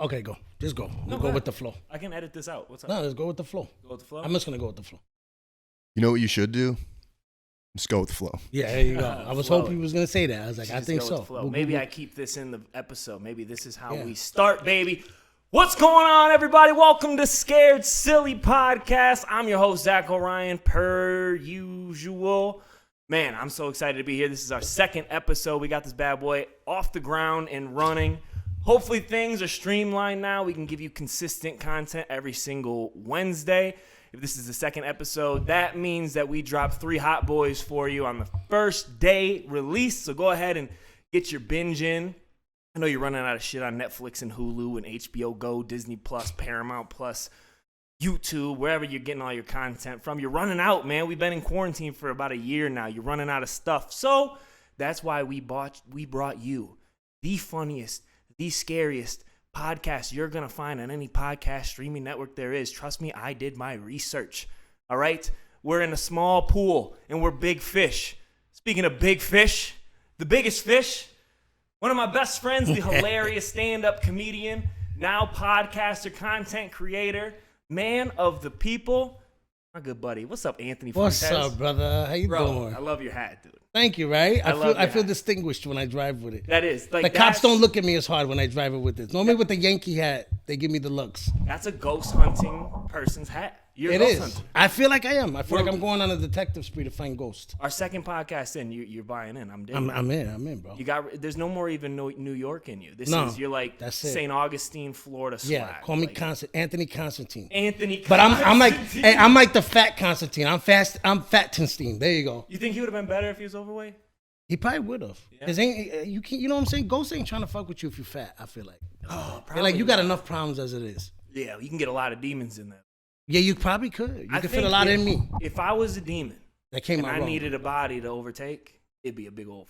Okay, go. Just go. We'll No, go with the flow. I can edit this out. What's up? No, let's go with the flow. Go with the flow? I'm just going to go with the flow. You know what you should do? Just go with the flow. Yeah, there you go. I was hoping you was going to say that. I was like, I think so. Maybe I keep this in the episode. Maybe this is how we start, baby. What's going on, everybody? Welcome to Scared Silly Podcast. I'm your host, Zach O'Ryan, per usual. Man, I'm so excited to be here. This is our second episode. We got this bad boy off the ground and running. Hopefully things are streamlined now. We can give you consistent content every single Wednesday. If this is the second episode, that means that we dropped 3 hot boys for you on the first day release. So go ahead and get your binge in. I know you're running out of shit on Netflix and Hulu and HBO Go, Disney Plus, Paramount Plus, YouTube, wherever you're getting all your content from. You're running out, man. We've been in quarantine for about a year now. You're running out of stuff. So that's why we brought you the funniest, the scariest podcast you're going to find on any podcast streaming network there is. Trust me, I did my research. All right? We're in a small pool, and we're big fish. Speaking of big fish, the biggest fish, one of my best friends, the hilarious stand-up comedian, now podcaster, content creator, man of the people, my good buddy. What's up, Anthony Fuentes? What's up, brother? How you doing? I love your hat, dude. Thank you, right? I feel hat. distinguished when I drive with it. That is. Like, the cops don't look at me as hard when I drive it with this. Normally with the Yankee hat, they give me the looks. That's a ghost hunting person's hat. You're a ghost hunter. I feel like I am. I feel like I'm going on a detective spree to find ghosts. Our second podcast in, you're buying in. I'm digging. I'm in, bro. There's no more even New York in you. You're like St. Augustine, Florida swag. Yeah, call me Anthony Constantine. But I'm like the fat Constantine. I'm Fattenstein. There you go. You think he would have been better if he was overweight? He probably would have. Cause you know what I'm saying? Ghosts ain't trying to fuck with you if you're fat. I feel like. Like you got enough problems as it is. Yeah, you can get a lot of demons in there. Yeah, you probably could. You could fit a lot in me. If I was a demon that came out and I wrong. Needed a body to overtake, it'd be a big old.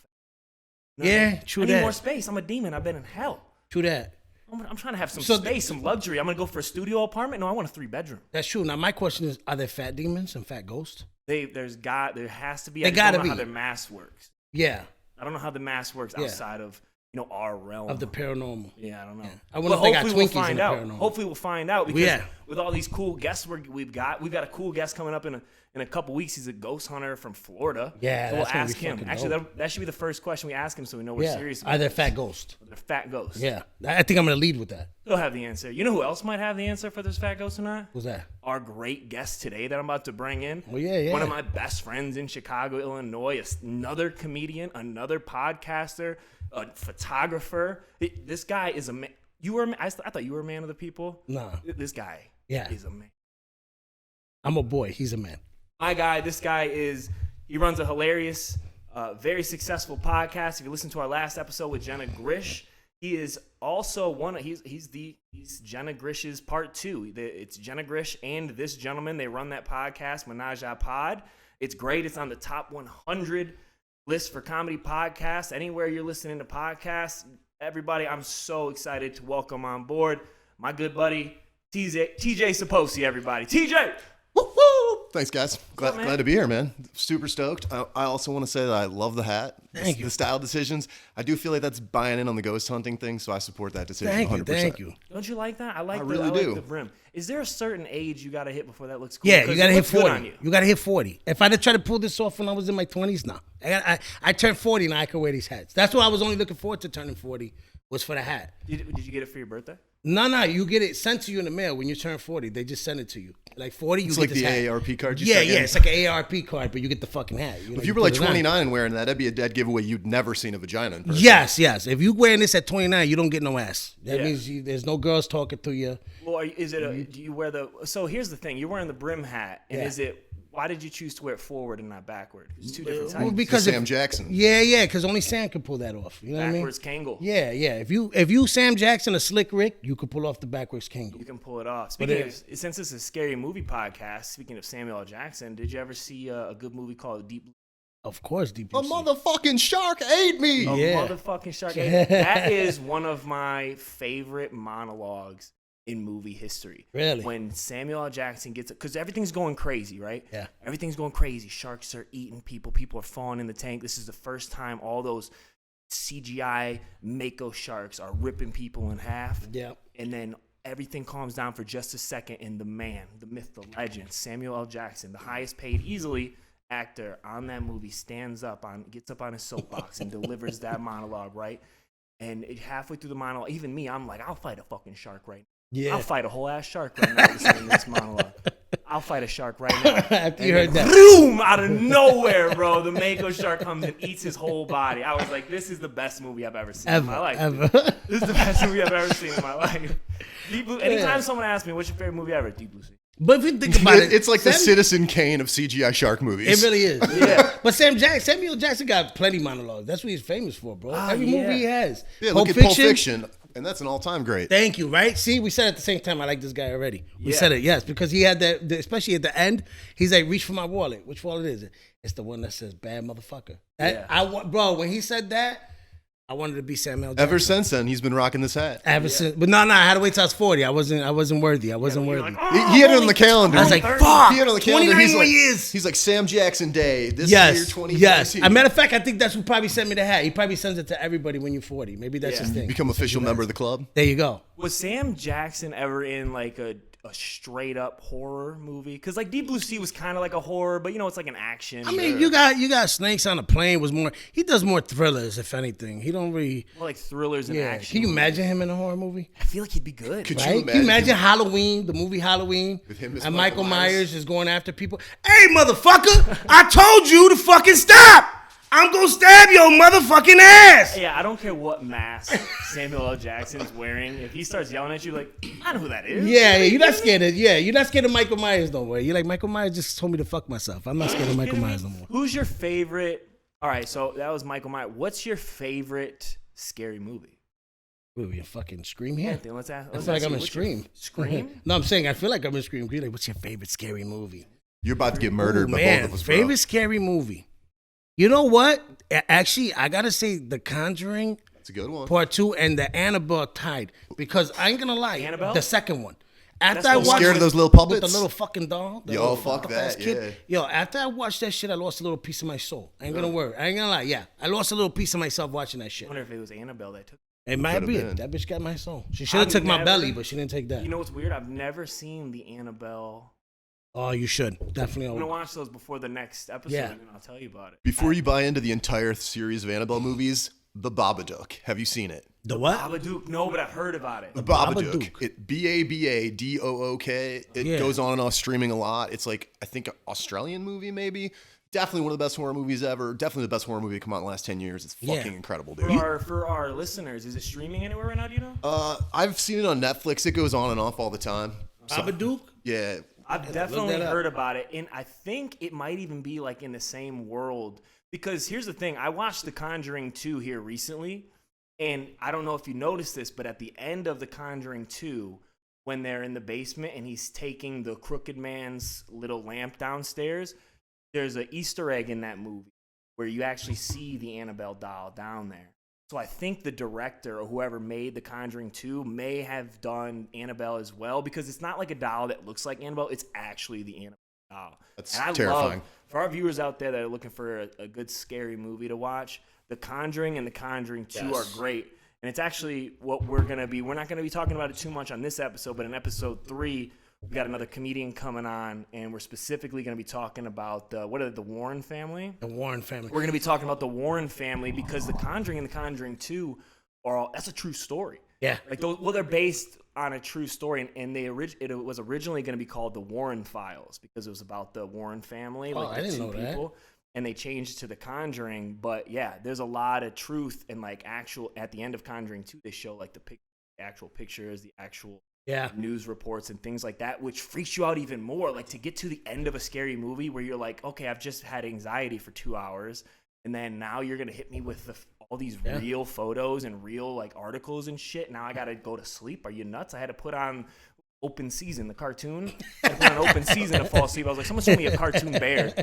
True that. I need more space. I'm a demon. I've been in hell. True that. I'm trying to have some space, some luxury. I'm gonna go for a studio apartment. No, I want a 3-bedroom. That's true. Now my question is: are there fat demons and fat ghosts? There has to be. They gotta be. I don't know how be. their mass works. Yeah. I don't know how the mass works outside of our realm of the paranormal. Yeah, I don't know. Yeah. I wonder if they got Twinkies in the paranormal. Hopefully we'll find out because with all these cool guests we've got a cool guest coming up in a couple weeks. He's a ghost hunter from Florida. Yeah, so we'll ask him. Actually, that should be the first question we ask him, so we know we're serious about it. Are there fat ghosts? They're fat ghosts. Yeah, I think I'm gonna lead with that. He'll have the answer. You know who else might have the answer for this fat ghost or not? Who's that? Our great guest today that I'm about to bring in. Well, yeah. One of my best friends in Chicago, Illinois. Another comedian, another podcaster, a photographer. This guy is a man. I thought you were a man of the people. Nah. This guy is a man. I'm a boy. He's a man. My guy, this guy he runs a hilarious, very successful podcast. If you listen to our last episode with Jenna Grish, he is also he's Jenna Grish's part 2. It's Jenna Grish and this gentleman. They run that podcast, Menage a Pod. It's great. It's on the top 100 list for comedy podcasts. Anywhere you're listening to podcasts, everybody, I'm so excited to welcome on board my good buddy, TJ Sopoci, everybody. TJ! Woo-hoo! Thanks, guys. Glad to be here, man. Super stoked. I also want to say that I love the hat. Thank you. The style decisions. I do feel like that's buying in on the ghost hunting thing, so I support that decision 100%. Thank you. Don't you like that? I really do. Like the brim. Is there a certain age you got to hit before that looks cool? Yeah, you got to hit 40. You got to hit 40. If I'd have tried to pull this off when I was in my 20s, no. I turned 40 and I could wear these hats. That's what I was only looking forward to turning 40 was for the hat. Did you get it for your birthday? No, you get it sent to you in the mail when you turn 40. They just send it to you. Like 40, it's you like get this the hat. AARP card. It's like an AARP card, but you get the fucking hat. If you were like 29 wearing that, that'd be a dead giveaway. You'd never seen a vagina in person. Yes. If you wearing this at 29, you don't get no ass. That means there's no girls talking to you. Well, do you wear so here's the thing. You're wearing the brim hat, and why did you choose to wear it forward and not backward? It's 2 different types. Well, because Sam Jackson. Yeah, because only Sam can pull that off. You know backwards what I mean? Kangol. Yeah. If you Sam Jackson or Slick Rick, you could pull off the backwards Kangol. You can pull it off. Since this is a scary movie podcast, speaking of Samuel L. Jackson, did you ever see a good movie called Deep Blue? Of course, Deep A motherfucking shark ate me. Motherfucking shark ate me. That is one of my favorite monologues in movie history. Really? When Samuel L. Jackson gets it, because everything's going crazy, right? Yeah. Everything's going crazy. Sharks are eating people. People are falling in the tank. This is the first time all those CGI Mako sharks are ripping people in half. Yeah. And then everything calms down for just a second, and the man, the myth, the legend, Samuel L. Jackson, the highest paid easily actor on that movie, gets up on his soapbox and delivers that monologue, right? And halfway through the monologue, even me, I'm like, I'll fight a fucking shark right now. Yeah. I'll fight a whole ass shark right now listening to this monologue. I'll fight a shark right now. After you heard that. Boom! Out of nowhere, bro, the Mako shark comes and eats his whole body. I was like, this is the best movie I've ever seen in my life. Ever. This is the best movie I've ever seen in my life. Deep Blue. Anytime someone asks me, what's your favorite movie ever? Deep Blue Sea. But if you think about it, It's like the Citizen Kane of CGI shark movies. It really is. Yeah. But Samuel Jackson got plenty of monologues. That's what he's famous for, bro. Every movie he has. Yeah, look at Pulp Fiction, and that's an all-time great. Thank you, right? See, we said at the same time, I like this guy already. We said it, yes, because he had that, especially at the end, he's like, reach for my wallet. Which wallet is it? It's the one that says bad motherfucker. Bro, when he said that, I wanted to be Samuel Jackson. Ever since then, he's been rocking this hat. Ever since, but no, I had to wait till I was 40. I wasn't worthy. I wasn't worthy. Like, He had it on the calendar. I was like, fuck. He had it on the calendar. 29 more years. He's like Sam Jackson Day. This Yes, year, 2013. yes. As a matter of fact, I think that's who probably sent me the hat. He probably sends it to everybody when you're 40. Maybe that's his thing. Become official member of the club. There you go. Was Sam Jackson ever in like a straight up horror movie? Because like Deep Blue Sea was kind of like a horror, but it's like an action. I mean, you got Snakes on a Plane was more. He does more thrillers, if anything. He don't really. More like thrillers and action. Can you imagine him in a horror movie? I feel like he'd be good. Could Right? Can you imagine Halloween, the movie Halloween, With him as and Michael Michael Myers? Myers is going after people? Hey, motherfucker! I told you to fucking stop. I'm gonna stab your motherfucking ass. Yeah, I don't care what mask Samuel L. Jackson's wearing. If he starts yelling at you, like, I know who that is. Yeah, you're not scared of. Yeah, you're not scared of Michael Myers no more. You're like, Michael Myers just told me to fuck myself. I'm not scared of Michael Myers no more. Who's your favorite? All right, so that was Michael Myers. What's your favorite scary movie? What are we, a fucking Scream here? Anthony, let's ask. I feel like I'm in Scream. Scream? No, I'm saying I feel like I'm in Scream. You're like, what's your favorite scary movie? You're about to get murdered by both of us, bro. Favorite scary movie. You know what? Actually, I gotta say The Conjuring It's a good one. Part 2 and the Annabelle tied, because I ain't gonna lie, Annabelle? the second one. That's After I the watched scared of those little with puppets? the little fucking doll. The Yo, little fuck fuck ass that, kid. Yo, after I watched that shit, I lost a little piece of my soul. I ain't gonna worry. I ain't gonna lie. Yeah, I lost a little piece of myself watching that I shit. wonder if it was Annabelle that took. It might Could've be been. it. That bitch got my soul. She should have took my belly, but she didn't take that. You know what's weird? I've never seen the Annabelle. Oh, you should definitely. I'm gonna watch those before the next episode, Yeah. and I'll tell you about it. Before you buy into the entire series of Annabelle movies, The Babadook. Have you seen it? The what? Babadook, no, but I've heard about it. The Babadook. Babadook. It Babadook. It Yeah. goes on and off streaming a lot. It's like, I think, an Australian movie, maybe. Definitely one of the best horror movies ever. Definitely the best horror movie to come out in the last 10 years. It's fucking Yeah. incredible, dude. For our listeners, is it streaming anywhere right now? Do you know? I've seen it on Netflix. It goes on and off all the time. So, Babadook? yeah. I've definitely that up. heard about it, and I think it might even be like in the same world. Because here's the thing: I watched The Conjuring 2 here recently, and I don't know if you noticed this, but at the end of The Conjuring 2, when they're in the basement and he's taking the crooked man's little lamp downstairs, there's an Easter egg in that movie where you actually see the Annabelle doll down there. So I think the director or whoever made The Conjuring 2 may have done Annabelle as well, because it's not like a doll that looks like Annabelle. It's actually the Annabelle doll. That's and I terrifying. love, for our viewers out there that are looking for a good scary movie to watch, The Conjuring and The Conjuring 2 are great. And it's actually what we're not going to be talking about it too much on this episode, but in episode 3, we got another comedian coming on, and we're specifically going to be talking about the Warren family. The Warren family. We're going to be talking about the Warren family, because The Conjuring and The Conjuring 2 that's a true story. Yeah. Like they're based on a true story, and it was originally going to be called The Warren Files, because it was about the Warren family, like I the didn't two know that. people. And they changed it to The Conjuring, but yeah, there's a lot of truth, and like actual at the end of Conjuring 2, they show like the actual pictures, the actual news reports and things like that, which freaks you out even more. Like to get to the end of a scary movie where you're like, okay, I've just had anxiety for 2 hours, and then now you're gonna hit me with all these real photos and real like articles and shit. Now I gotta go to sleep. Are you nuts? I had to put on Open Season, the cartoon. I put on Open Season to fall asleep. I was like, someone show me a cartoon bear.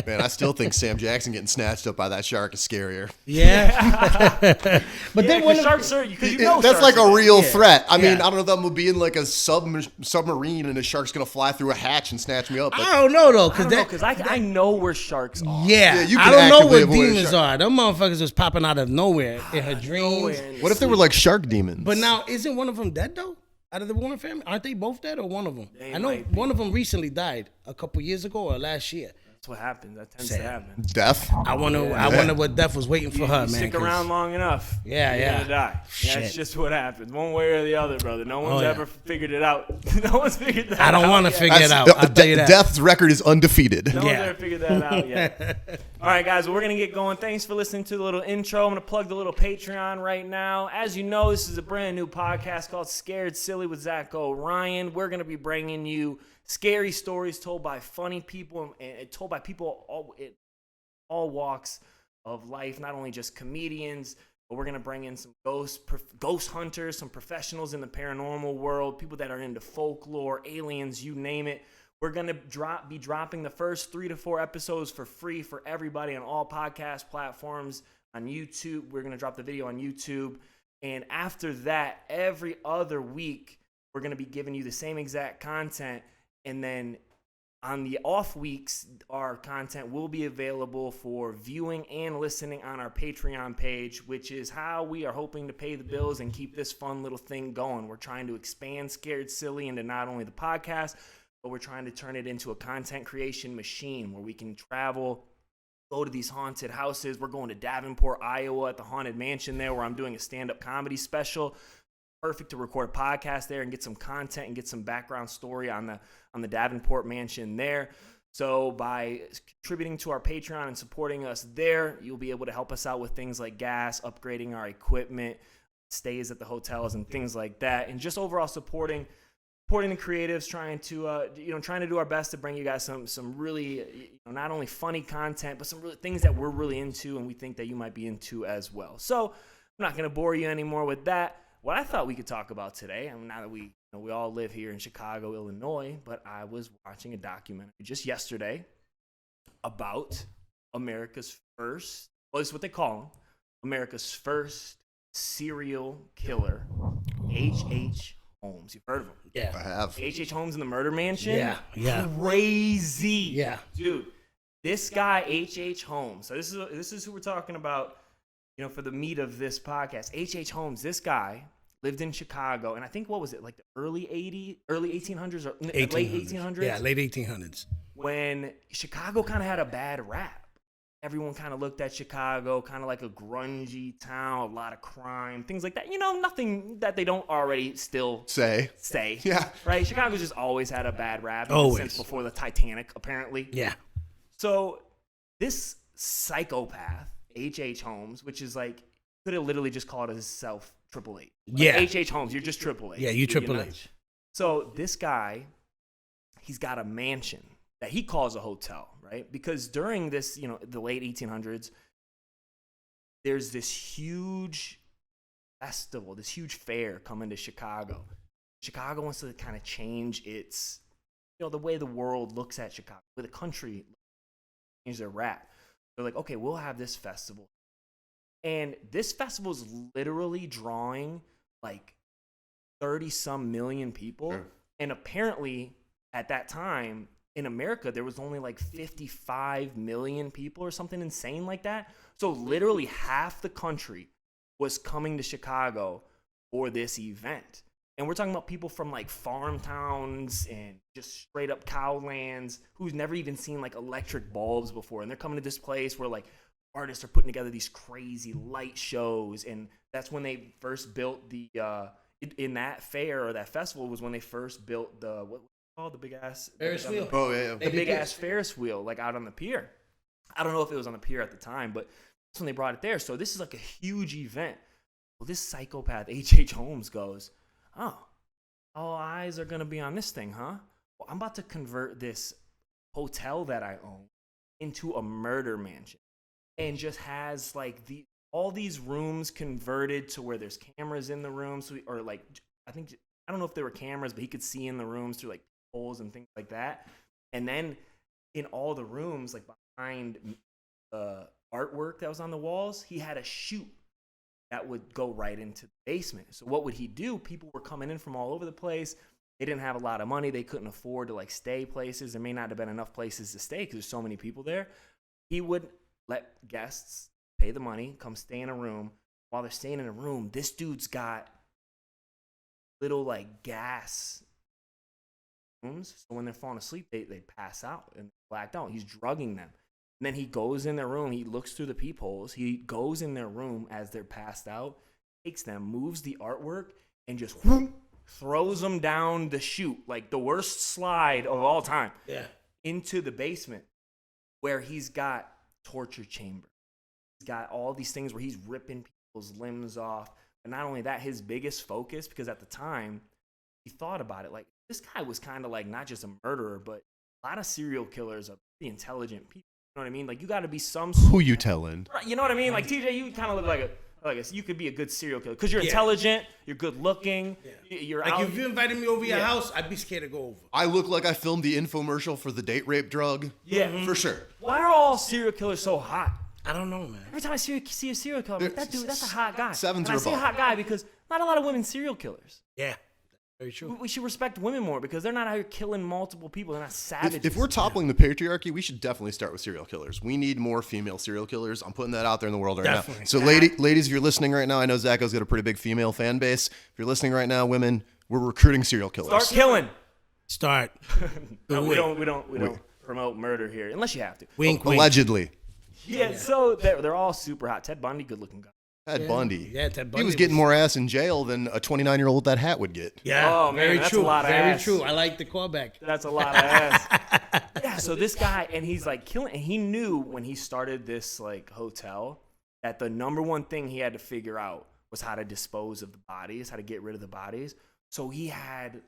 I still think Sam Jackson getting snatched up by that shark is scarier. Yeah. But then when sharks are, because that's like a real threat. I mean, I don't know if I'm gonna be in like a submarine and a shark's gonna fly through a hatch and snatch me up. I don't know though, because I know where sharks are. Yeah, you I can don't know actively what avoid a demons are. Them motherfuckers was popping out of nowhere in her dreams. What if they were like shark demons? But now, isn't one of them dead though? Out of the Warren family, aren't they both dead, or one of them? I know one of them recently died a couple years ago or last year. That's what happens. That tends to happen. Death. I wonder what death was waiting for her, man. Stick around long enough, you're gonna die. That's just what happens, one way or the other, brother. No one's ever figured it out. No one's figured that out. I don't want to figure it out. I'll tell you that. Death's record is undefeated. No one's ever figured that out yet. All right, guys, well, we're going to get going. Thanks for listening to the little intro. I'm going to plug the little Patreon right now. As you know, this is a brand new podcast called Scared Silly with Zach O'Ryan. We're going to be bringing you scary stories told by funny people and told by people all walks of life, not only just comedians, but we're going to bring in some ghost hunters, some professionals in the paranormal world, people that are into folklore, aliens, you name it. We're going to be dropping the first 3 to 4 episodes for free for everybody on all podcast platforms. On YouTube, we're going to drop the video on YouTube. And after that, every other week, we're going to be giving you the same exact content. And then on the off weeks, our content will be available for viewing and listening on our Patreon page, which is how we are hoping to pay the bills and keep this fun little thing going. We're trying to expand Scared Silly into not only the podcast, but we're trying to turn it into a content creation machine where we can travel, go to these haunted houses. We're going to Davenport, Iowa at the Haunted Mansion there where I'm doing a stand-up comedy special. Perfect to record a podcast there and get some content and get some background story on the Davenport Mansion there. So by contributing to our Patreon and supporting us there, you'll be able to help us out with things like gas, upgrading our equipment, stays at the hotels and things like that, and just overall supporting the creatives, trying to do our best to bring you guys some really, not only funny content, but some really things that we're really into and we think that you might be into as well. So I'm not going to bore you anymore with that. What I thought we could talk about today, and now that we all live here in Chicago, Illinois, but I was watching a documentary just yesterday about America's first, well, this is what they call him, America's first serial killer, H.H. Holmes. You've heard of him? Yeah, I have. H.H. Holmes in the Murder Mansion? Yeah. Crazy. Yeah. Dude, this guy, H.H. Holmes, so this is who we're talking about, for the meat of this podcast. H.H. Holmes, this guy lived in Chicago, and I think, what was it, like the early 1800s or late 1800s? Yeah, late 1800s. When Chicago kind of had a bad rap. Everyone kind of looked at Chicago kind of like a grungy town, a lot of crime, things like that. Nothing that they don't already still say. Yeah. Right? Chicago's just always had a bad rap since before the Titanic, apparently. Yeah. So this psychopath, H.H. Holmes, which is like, could have literally just called himself Triple H. Yeah. H.H. Holmes, you're just Triple H. Yeah, you Triple H. So this guy, he's got a mansion that he calls a hotel, right? Because during this, the late 1800s, there's this huge festival, this huge fair coming to Chicago. Chicago wants to kind of change its, the way the world looks at Chicago, the way the country change their rap. They're like, okay, we'll have this festival. And this festival is literally drawing like 30-some million people. Sure. And apparently at that time, in America, there was only like 55 million people or something insane like that. So literally half the country was coming to Chicago for this event. And we're talking about people from like farm towns and just straight up cow lands who's never even seen like electric bulbs before. And they're coming to this place where like artists are putting together these crazy light shows. And that's when they first built the, in that fair or that festival was when they first built the, what called the big ass Ferris wheel. Oh yeah, the big ass Ferris wheel, like out on the pier. I don't know if it was on the pier at the time, but that's when they brought it there. So this is like a huge event. Well, this psychopath H.H. Holmes goes, oh, all eyes are gonna be on this thing, huh? Well, I'm about to convert this hotel that I own into a murder mansion, and just has like all these rooms converted to where there's cameras in the rooms, or like I think I don't know if there were cameras, but he could see in the rooms through like holes and things like that. And then in all the rooms, like behind artwork that was on the walls, he had a chute that would go right into the basement. So what would he do? People were coming in from all over the place. They didn't have a lot of money. They couldn't afford to like stay places. There may not have been enough places to stay because there's so many people there. He would let guests pay the money, come stay in a room. While they're staying in a room, this dude's got little like gas rooms. So when they're falling asleep, they pass out and blacked out. He's drugging them. And then he goes in their room. He looks through the peepholes. He goes in their room as they're passed out, takes them, moves the artwork, and just whoop, throws them down the chute, like the worst slide of all time, into the basement where he's got torture chamber. He's got all these things where he's ripping people's limbs off. But not only that, his biggest focus, because at the time, he thought about it, like this guy was kind of like not just a murderer, but a lot of serial killers are pretty intelligent people. You know what I mean? Like you got to be some. Who you telling? You know what I mean? Like TJ, you kind of look like you could be a good serial killer because you're intelligent, you're good looking, you're like out. if you invited me over your house, I'd be scared to go over. I look like I filmed the infomercial for the date rape drug. Yeah, for sure. Why are all serial killers so hot? I don't know, man. Every time I see a serial killer, I'm like, that dude, that's a hot guy. Sevens and I or say above. hot guy because not a lot of women serial killers. Yeah, very true. We should respect women more because they're not out here killing multiple people. They're not savages. If we're toppling the patriarchy, we should definitely start with serial killers. We need more female serial killers. I'm putting that out there in the world right now. So, ladies, if you're listening right now, I know Zacho's got a pretty big female fan base. If you're listening right now, women, we're recruiting serial killers. Start killing. Start. No, we don't promote murder here unless you have to. Wink, wink. Allegedly. Yeah, so they're all super hot. Ted Bundy, good looking guy. Ted Bundy. Yeah, Ted Bundy. He was getting more ass in jail than a 29-year-old with that hat would get. Yeah, oh, man, very that's true. a lot of very ass. true. I like the callback. That's a lot of ass. Yeah, so this guy, and he's like killing, and he knew when he started this like hotel that the number one thing he had to figure out was how to dispose of the bodies, how to get rid of the bodies. So he had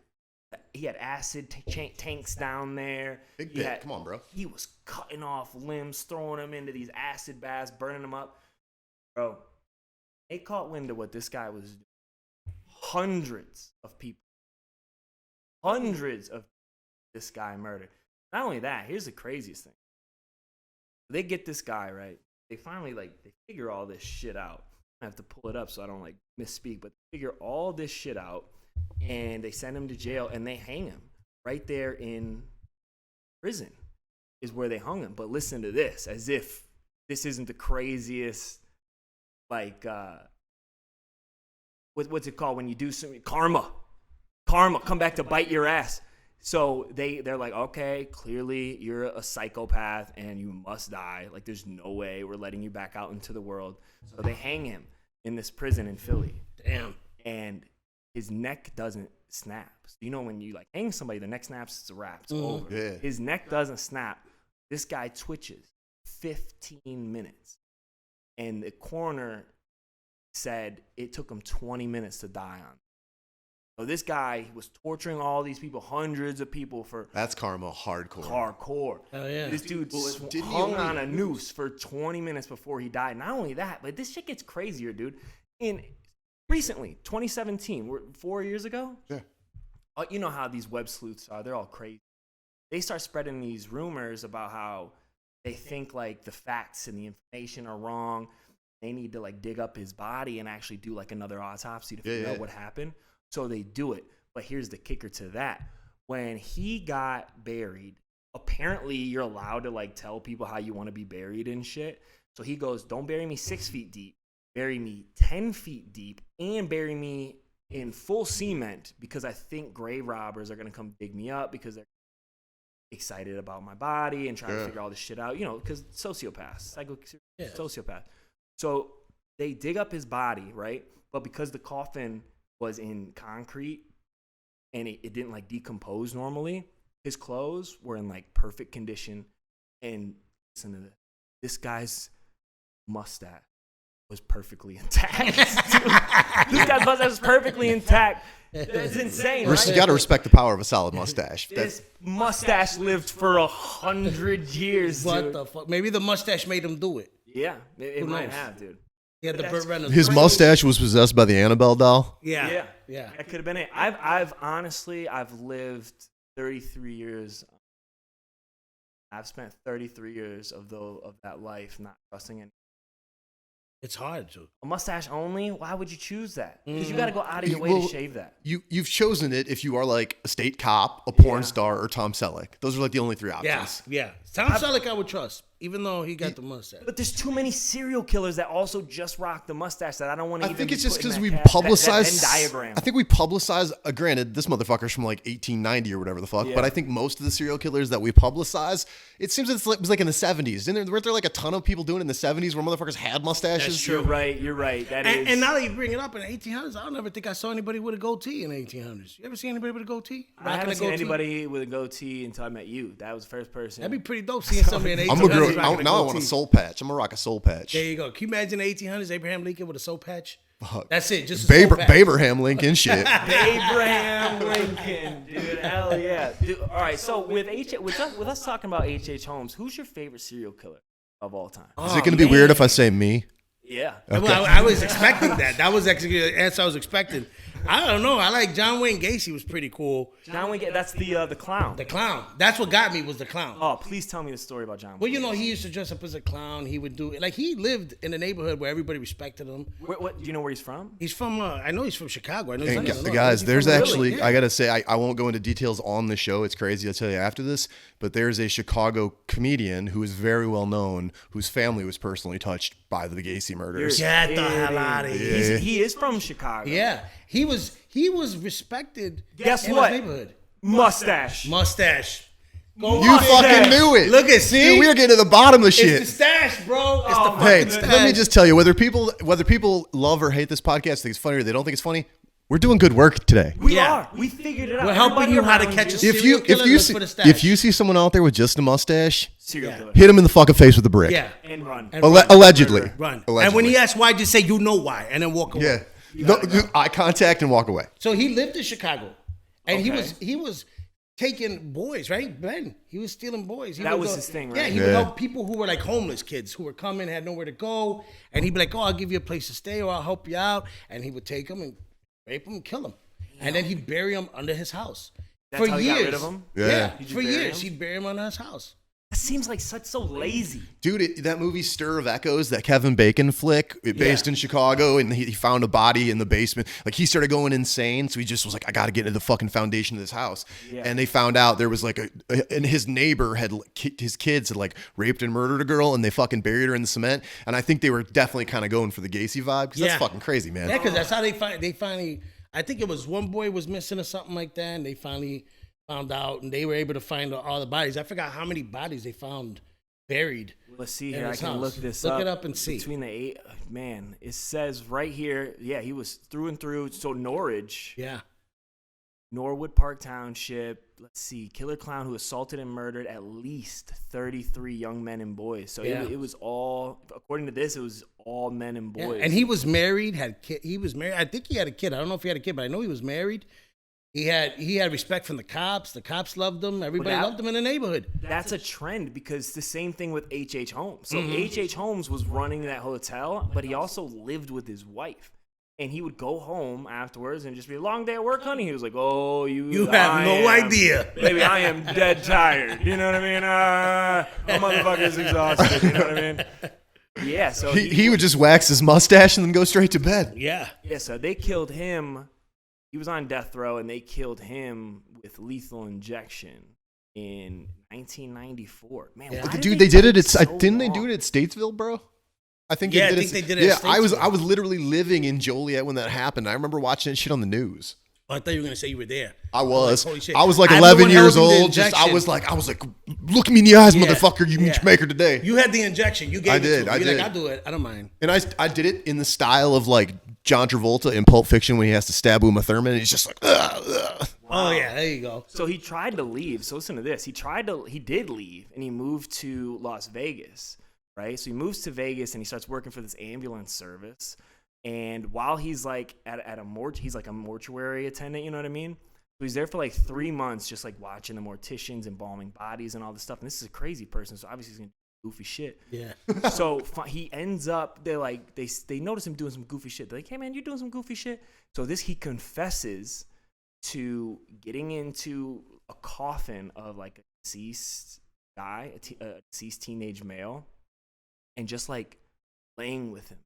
acid tanks down there. Big pit. Come on, bro. He was cutting off limbs, throwing them into these acid baths, burning them up. Bro, they caught wind of what this guy was doing. Hundreds of this guy murdered. Not only that, here's the craziest thing. They get this guy, right? They finally, they figure all this shit out. I have to pull it up so I don't, misspeak, but they figure all this shit out, and they send him to jail, and they hang him right there in prison is where they hung him. But listen to this, as if this isn't the craziest, what's it called when you do something? Karma, come back to bite your ass. So they're like, okay, clearly you're a psychopath and you must die. Like, there's no way we're letting you back out into the world. So they hang him in this prison in Philly. Damn. And his neck doesn't snap. So, when you hang somebody, the neck snaps, it's a wrap. It's over. Yeah. His neck doesn't snap. This guy twitches 15 minutes. And the coroner said it took him 20 minutes to die on. So this guy was torturing all these people, hundreds of people for... That's karma hardcore. Hardcore. Oh, yeah. This dude hung on a noose for 20 minutes before he died. Not only that, but this shit gets crazier, dude. Recently, 2017, 4 years ago? Yeah. You know how these web sleuths are. They're all crazy. They start spreading these rumors about how they think, the facts and the information are wrong. They need to, dig up his body and actually do, another autopsy to figure out what happened. So they do it. But here's the kicker to that. When he got buried, apparently you're allowed to tell people how you want to be buried and shit. So he goes, don't bury me 6 feet deep. Bury me 10 feet deep and bury me in full cement because I think grave robbers are going to come dig me up because they're excited about my body and trying to figure all this shit out. Because sociopaths, sociopath. So they dig up his body, right? But because the coffin was in concrete and it didn't decompose normally, his clothes were in perfect condition. And listen to this. This guy's mustache was perfectly intact. This guy's mustache was perfectly intact. That's insane, right? You got to respect the power of a solid mustache. This mustache lived for 100 years, What dude. the fuck? Maybe the mustache made him do it. Yeah, it Who might knows? have, dude. He had the Burt Reynolds. His mustache was possessed by the Annabelle doll. Yeah. Yeah. That could have been it. I've honestly lived 33 years. I've spent 33 years of that life not trusting anyone. It's hard to. A mustache only? Why would you choose that? Because you got to go out of your way to shave that. You've chosen it if you are like a state cop, a porn star, or Tom Selleck. Those are like the only 3 options. Yeah. Tom Selleck I would trust, even though he got the mustache. But there's too many serial killers that also just rock the mustache that I don't want to. I think it's just because we publicize. I think we publicize. Granted, this motherfucker's from like 1890 or whatever the fuck. Yeah. But I think most of the serial killers that we publicize, it seems it was like in the 70s. Weren't there like a ton of people doing it in the 70s where motherfuckers had mustaches? That's true. You're right. And now that you bring it up in the 1800s, I don't ever think I saw anybody with a goatee in the 1800s. You ever see anybody with a goatee? I haven't seen anybody with a goatee until I met you. That was the first person. That'd be pretty dope seeing somebody in the 1800s. I'm a girl. Now I want a soul patch. I'm gonna rock a soul patch. There you go. Can you imagine the 1800s, Abraham Lincoln with a soul patch? Fuck. That's it. Just Abraham Lincoln shit. Abraham Lincoln, dude. Hell yeah. Dude, all right. So with us talking about H.H. Holmes, who's your favorite serial killer of all time? Is it gonna be weird if I say me? Yeah. Okay. Well, I was expecting that. That was actually the answer I was expecting. I don't know. I like John Wayne Gacy was pretty cool. John Wayne Gacy, that's the clown. The clown. That's what got me was the clown. Oh, please tell me the story about John Wayne. Well, you know, he used to dress up as a clown. He would do like he lived in a neighborhood where everybody respected him. What do you know where he's from? He's from I know he's from Chicago. I know he's from guys, there's actually I gotta say I won't go into details on the show. It's crazy. I'll tell you after this. But there's a Chicago comedian who is very well known, whose family was personally touched by the Gacy murders. Get the hell out of here. He is from Chicago. Yeah. He was respected. Guess in what? His neighborhood. Mustache. You fucking knew it. Look at see. Dude, we are getting to the bottom of shit. It's the stash, bro. It's the fucking stash. Let me just tell you, whether people love or hate this podcast, think it's funny or they don't think it's funny, we're doing good work today. We are. We figured it out. We're helping you how to catch a serial killer. If you see someone out there with just a mustache, serial killer. Hit him in the fucking face with a brick. Yeah. And run. Allegedly. Run. Allegedly. And when he asks why, just say you know why, and then walk away. Yeah. Eye contact and walk away. So he lived in Chicago, and he was taking boys, right? Ben, he was stealing boys. That was his thing, right? Yeah, he would help people who were like homeless kids who were coming, had nowhere to go, and he'd be like, "Oh, I'll give you a place to stay, or I'll help you out," and he would take them and rape them and kill them, and then he'd bury them under his house. That's for how years. He got rid of them? Yeah. For years, he'd bury them under his house. That seems like so lazy. Dude, that movie Stir of Echoes, that Kevin Bacon flick, based in Chicago, and he found a body in the basement. Like, he started going insane, so he just was like, I got to get into the fucking foundation of this house. Yeah. And they found out there was like and his neighbor his kids had like raped and murdered a girl, and they fucking buried her in the cement. And I think they were definitely kind of going for the Gacy vibe, because that's fucking crazy, man. Yeah, because that's how they finally, I think it was one boy was missing or something like that, and they finally found out, and they were able to find all the bodies. I forgot how many bodies they found buried. Let's see here. I can house. Look this up. Look it up and see. Between the 8, man, it says right here. Yeah, he was through and through. So Norwich. Yeah. Norwood Park Township. Let's see. Killer clown who assaulted and murdered at least 33 young men and boys. So it was all, according to this, it was all men and boys. Yeah. And he was married. He was married. I think he had a kid. I don't know if he had a kid, but I know he was married. He had respect from the cops. The cops loved him. Everybody loved him in the neighborhood. That's a trend, because the same thing with H.H. Holmes. So H.H. Holmes was running that hotel, but he also lived with his wife. And he would go home afterwards and just be, long day at work, honey. He was like, oh, you have no idea. Baby, I am dead tired. You know what I mean? My motherfucker's exhausted. You know what I mean? Yeah, so he would just wax his mustache and then go straight to bed. Yeah. Yeah, so they killed him. He was on death row, and they killed him with lethal injection in 1994. Man, dude, they did it. Didn't they do it at Statesville, bro? I think they did it. Yeah, I was literally living in Joliet when that happened. I remember watching that shit on the news. Oh, I thought you were gonna say you were there. I was. Like, holy shit. I was like 11 years old. I was like, look me in the eyes, motherfucker. You make her today. You had the injection. You gave it to him. I did. Like, I'll do it. I don't mind. And I did it in the style of like John Travolta in Pulp Fiction when he has to stab Uma Thurman. And he's just like, ugh, ugh. Oh yeah, there you go. So he tried to leave. So listen to this. He did leave, and he moved to Las Vegas, right? So he moves to Vegas, and he starts working for this ambulance service. And while he's like he's like a mortuary attendant, you know what I mean? So he's there for like 3 months, just like watching the morticians, embalming bodies and all this stuff. And this is a crazy person, so obviously he's gonna goofy shit. Yeah. So he ends up, they notice him doing some goofy shit. They're like, hey man, you're doing some goofy shit. So he confesses to getting into a coffin of like a deceased guy, a deceased teenage male, and just like laying with him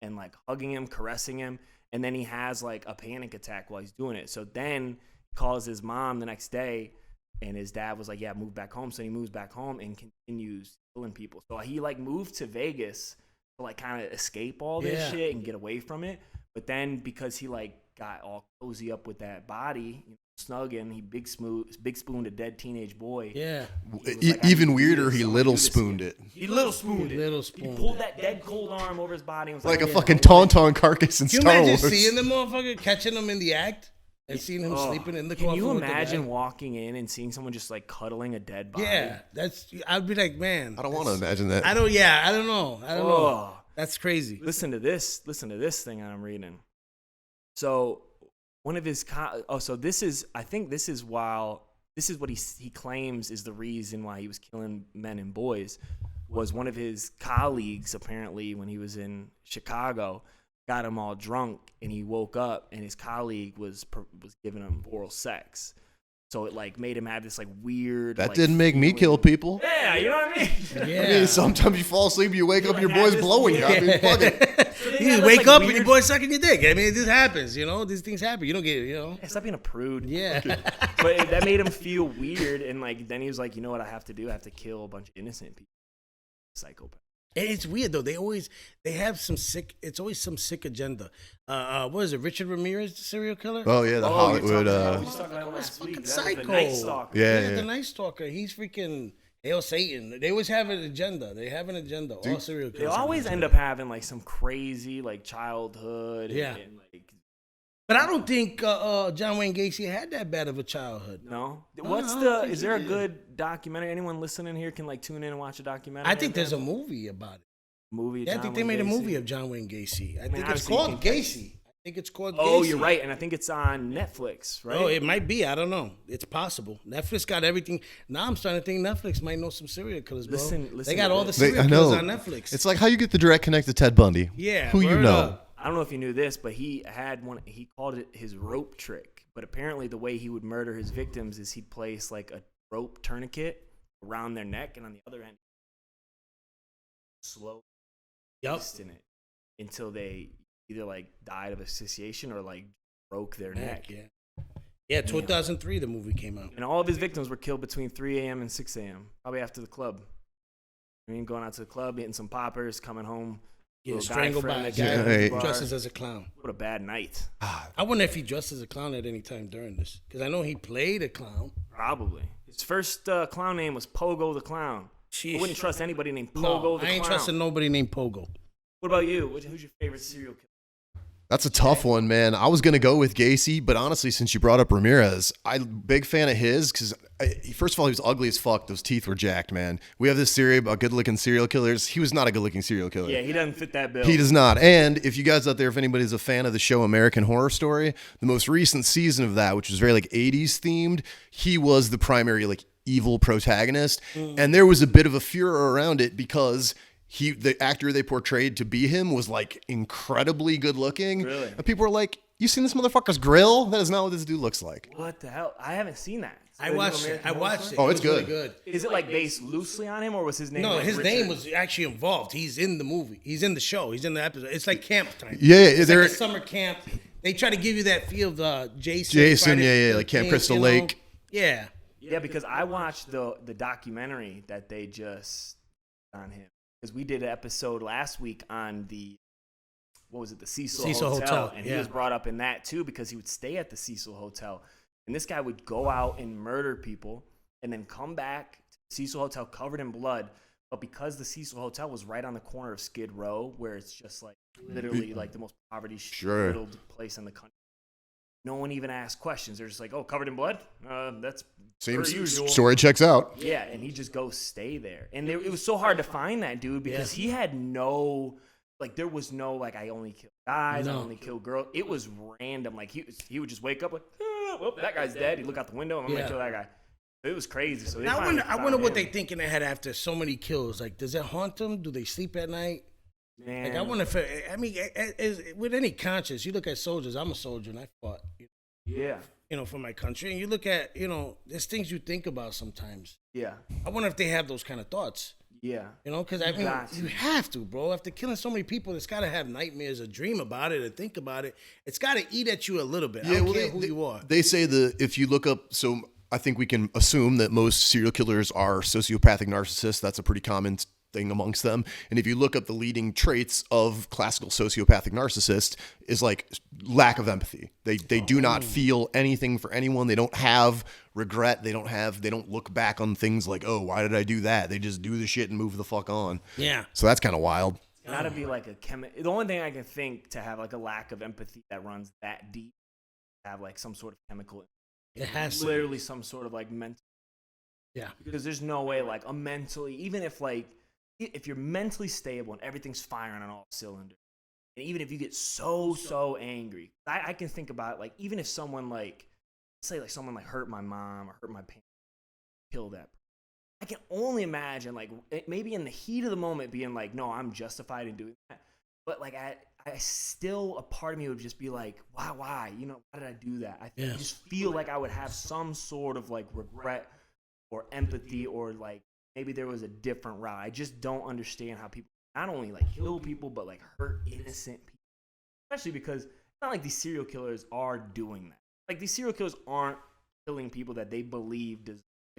and like hugging him, caressing him. And then he has like a panic attack while he's doing it. So then he calls his mom the next day, and his dad was like, yeah, move back home. So he moves back home and continues killing people. So he like moved to Vegas to like kind of escape all this shit and get away from it. But then because he like got all cozy up with that body, snugging, he big spooned a dead teenage boy. Yeah. Like, even weirder, he little spooned it. He little spooned it. He pulled that dead cold arm over his body and was like a fucking tauntaun carcass in Star Wars. Can you imagine seeing the motherfucker, catching him in the act? And seeing him sleeping in the coffin. Can you imagine walking in and seeing someone just like cuddling a dead body? Yeah, I'd be like, man. I don't want to imagine that. I don't know. That's crazy. Listen to this thing I'm reading. So one of his I think this is what he claims is the reason why he was killing men and boys, was one of his colleagues apparently when he was in Chicago got him all drunk, and he woke up and his colleague was giving him oral sex. So it like made him have this like weird. That like, didn't make me kill people. Yeah, you know what I mean. Yeah. I mean, sometimes you fall asleep, you wake up, and your boy's blowing you. I mean, fuck it. So you wake up and your boy's sucking your dick. I mean, this happens. You know, these things happen. You don't get, you know. Yeah, stop being a prude. Yeah. But that made him feel weird, and like then he was like, you know what I have to do? I have to kill a bunch of innocent people. Psychopath. And it's weird though. They have some sick. It's always some sick agenda. What is it? Richard Ramirez, the serial killer? Oh yeah, the Hollywood. Fucking psycho. The Night Stalker. Yeah, the Night Stalker. He's freaking Hail Satan. They always have an agenda. They have an agenda. All serial killers. They always end up having like some crazy like childhood. Yeah. And, like, but I don't think John Wayne Gacy had that bad of a childhood. No. Is there a good documentary? Anyone listening here can like tune in and watch a documentary? I think there's a movie about it. Yeah, I think they made a movie of John Wayne Gacy. I think it's called Gacy. I think it's called Gacy. Oh, you're right. And I think it's on Netflix, right? Oh, it might be. I don't know. It's possible. Netflix got everything. Now I'm starting to think Netflix might know some serial killers, bro. Listen they got all the serial killers on Netflix. It's like how you get the direct connect to Ted Bundy. Yeah. Who you know. Up. I don't know if you knew this, but he had one. He called it his rope trick. But apparently, the way he would murder his victims is he'd place like a rope tourniquet around their neck, and on the other end, slow in it until they either like died of asphyxiation or like broke their neck. Yeah. 2003, the movie came out, and all of his victims were killed between 3 a.m. and 6 a.m. Probably after the club. I mean, going out to the club, getting some poppers, coming home. Yeah, strangled by a guy dresses as a clown. What a bad night. I wonder if he dressed as a clown at any time during this. Because I know he played a clown. Probably. His first clown name was Pogo the Clown. I wouldn't trust anybody named Pogo the Clown. I ain't trusting nobody named Pogo. What about you? Who's your favorite serial killer? That's a tough one, man. I was going to go with Gacy, but honestly, since you brought up Ramirez, I'm a big fan of his because, first of all, he was ugly as fuck. Those teeth were jacked, man. We have this theory about good-looking serial killers. He was not a good-looking serial killer. Yeah, he doesn't fit that bill. He does not. And if you guys out there, if anybody's a fan of the show American Horror Story, the most recent season of that, which was very like 80s themed, he was the primary like evil protagonist. And there was a bit of a furor around it because the actor they portrayed to be him was like incredibly good looking. Really? And people were like, you seen this motherfucker's grill? That is not what this dude looks like. What the hell? I haven't seen that. I watched it. Oh, it's good. Really good. Is it like based loosely on him, or was his name? No, like his Richard? name was actually involved. He's in the movie. He's in the show. He's in the episode. It's like camp time. Yeah, it's like a summer camp. They try to give you that feel of Jason, like Camp Crystal Lake. Yeah. Yeah, because I watched the documentary that they just on him. Because we did an episode last week on the Cecil Hotel. And he was brought up in that too because he would stay at the Cecil Hotel. And this guy would go out and murder people and then come back to the Cecil Hotel covered in blood. But because the Cecil Hotel was right on the corner of Skid Row, where it's just like literally like the most poverty-riddled place in the country, no one even asked questions. They're just like, oh, covered in blood? That's seems usual. Story checks out. Yeah, and he just goes stay there. And it was so hard to find that dude because he had no, like there was no, like I only kill guys, I only kill girls. It was random. Like he would just wake up like, well, that guy's dead. He'd look out the window and I'm going to kill that guy. It was crazy. So I wonder what they think in their head after so many kills. Like, does it haunt them? Do they sleep at night? Man. Like, I wonder if I mean, with any conscience, you look at soldiers. I'm a soldier and I fought. Yeah. For my country, and you look at, there's things you think about sometimes. Yeah. I wonder if they have those kind of thoughts. Yeah. Because I mean, you have to, bro. After killing so many people, it's got to have nightmares or dream about it or think about it. It's got to eat at you a little bit. I don't care who you are. They say if you look up, so I think we can assume that most serial killers are sociopathic narcissists. That's a pretty common thing amongst them. And if you look up the leading traits of classical sociopathic narcissists is like lack of empathy. They do not feel anything for anyone. They don't have regret. They don't look back on things like, oh, why did I do that? They just do the shit and move the fuck on. Yeah. So that's kind of wild. It's gotta be like the only thing I can think to have like a lack of empathy that runs that deep, have like some sort of chemical. It has literally some sort of like mental. Yeah. Because there's no way like even if you're mentally stable and everything's firing on all cylinders, and even if you get so angry, I can think about it, like even if someone someone hurt my mom or hurt my parents, kill that. I can only imagine like maybe in the heat of the moment being like, no, I'm justified in doing that, but like I still, a part of me would just be like, why, why did I do that? I just feel like I would have some sort of like regret or empathy or like. Maybe there was a different route. I just don't understand how people not only like kill people, but like hurt innocent people. Especially because it's not like these serial killers are doing that. Like these serial killers aren't killing people that they believe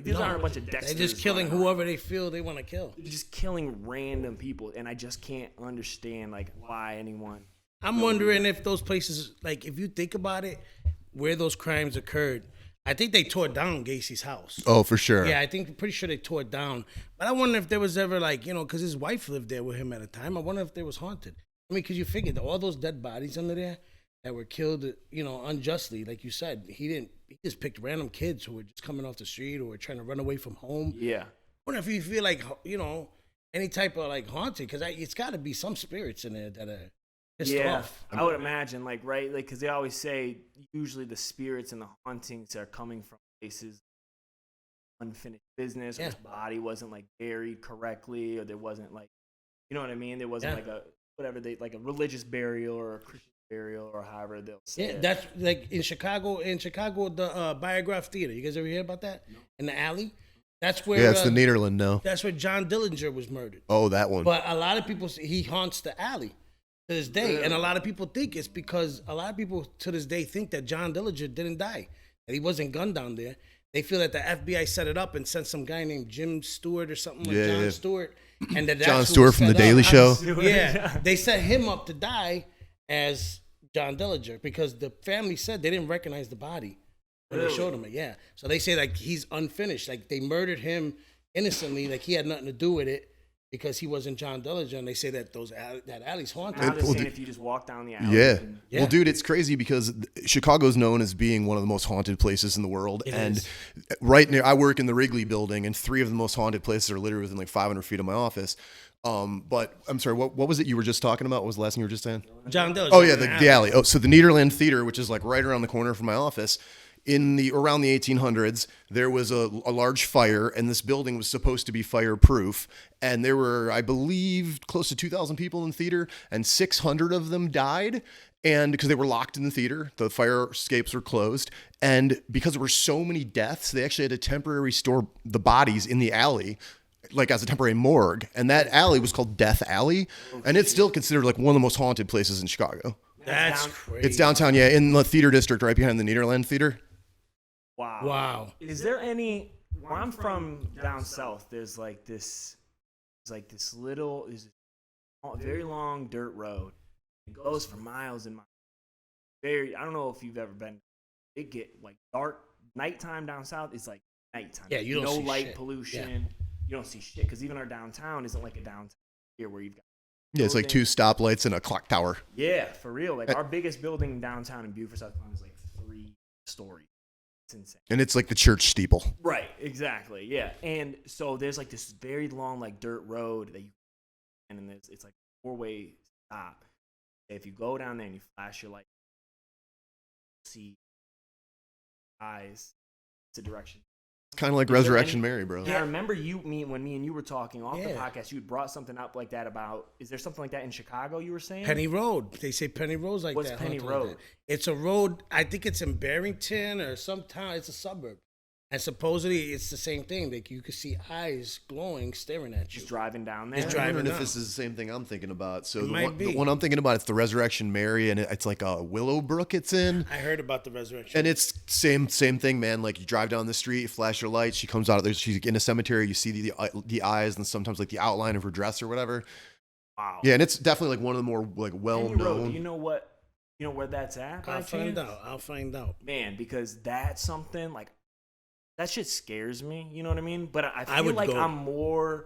these aren't a bunch of Dexters. They're just killing whoever they feel they want to kill. They're just killing random people, and I just can't understand like why anyone. I'm wondering if those places, like if you think about it, where those crimes occurred. I think they tore down Gacy's house. Oh, for sure. Yeah, pretty sure they tore it down. But I wonder if there was ever because his wife lived there with him at a time. I wonder if they was haunted. I mean, because you figured all those dead bodies under there that were killed, unjustly, like you said. He just picked random kids who were just coming off the street or were trying to run away from home. Yeah. I wonder if you feel like, any type of like haunted, because it's got to be some spirits in there that are. Off. I would imagine, right? Because they always say usually the spirits and the hauntings are coming from places unfinished business, or his body wasn't like buried correctly, or there wasn't like, you know what I mean? There wasn't like a religious burial or a Christian burial or however they'll say it. That's like in Chicago, the Biograph Theater. You guys ever hear about that? In the alley? That's where. Yeah, it's the Nederland, no. That's where John Dillinger was murdered. Oh, that one. But a lot of people say he haunts the alley to this day, and a lot of people think it's because a lot of people to this day think that John Dillinger didn't die, that he wasn't gunned down there. They feel that the FBI set it up and sent some guy named Jim Stewart or something like John Stewart, and that John Stewart from The Daily Show. Yeah, they set him up to die as John Dillinger because the family said they didn't recognize the body when they showed him it. Yeah, so they say like he's unfinished, like they murdered him innocently, like he had nothing to do with it. Because he wasn't John Dillinger, and they say that that alley's haunted. Now they're saying if you just walk down the alley. Yeah. Well, dude, it's crazy because Chicago's known as being one of the most haunted places in the world. It and is. Right near, I work in the Wrigley building, and 3 of the most haunted places are literally within like 500 feet of my office. But I'm sorry, what was it you were just talking about? What was the last thing you were just saying? John Dillinger. Oh, yeah, the alley. Oh, so the Nederland Theater, which is like right around the corner from my office. Around the 1800s, there was a large fire, and this building was supposed to be fireproof. And there were, I believe, close to 2,000 people in the theater, and 600 of them died. And because they were locked in the theater, the fire escapes were closed. And because there were so many deaths, they actually had to temporarily store the bodies in the alley, like as a temporary morgue. And that alley was called Death Alley, and it's still considered like one of the most haunted places in Chicago. That's crazy. It's downtown, yeah, in the theater district, right behind the Nederland Theater. Wow. Is there any? Where I'm from down south, there's this little, a very long dirt road. It goes for miles and miles. I don't know if you've ever been. It get like dark nighttime down south. It's like nighttime. Yeah, you don't see light shit. Pollution. Yeah. You don't see shit because even our downtown isn't like a downtown here where you've got. Yeah, it's like 2 stoplights and a clock tower. Yeah, for real. Like our biggest building downtown in Beaufort, South Carolina is like 3 stories. It's insane. And it's like the church steeple. Right, exactly. Yeah. And so there's like this very long like dirt road that and it's like a 4-way stop. If you go down there and you flash your light, see eyes, it's a direction. Kind of like Resurrection Mary, bro. Yeah, I remember when me and you were talking off the podcast, you had brought something up like that about, is there something like that in Chicago you were saying? Penny Road. They say Penny Road's like What's that. Penny Road? Like it's a road, I think it's in Barrington or some town. It's a suburb. And supposedly it's the same thing. Like you could see eyes glowing, staring at you. Just driving down there. I'm wondering if this is the same thing I'm thinking about. So the one I'm thinking about, it's the Resurrection Mary, and it's like a Willowbrook it's in. I heard about the Resurrection. And it's same thing, man. Like you drive down the street, you flash your lights, she comes out of there, she's in a cemetery, you see the eyes and sometimes like the outline of her dress or whatever. Wow. Yeah, and it's definitely like one of the more like well-known. You know where that's at? I'll find out. Man, because that's something like, that shit scares me, you know what I mean? But I feel like I'm more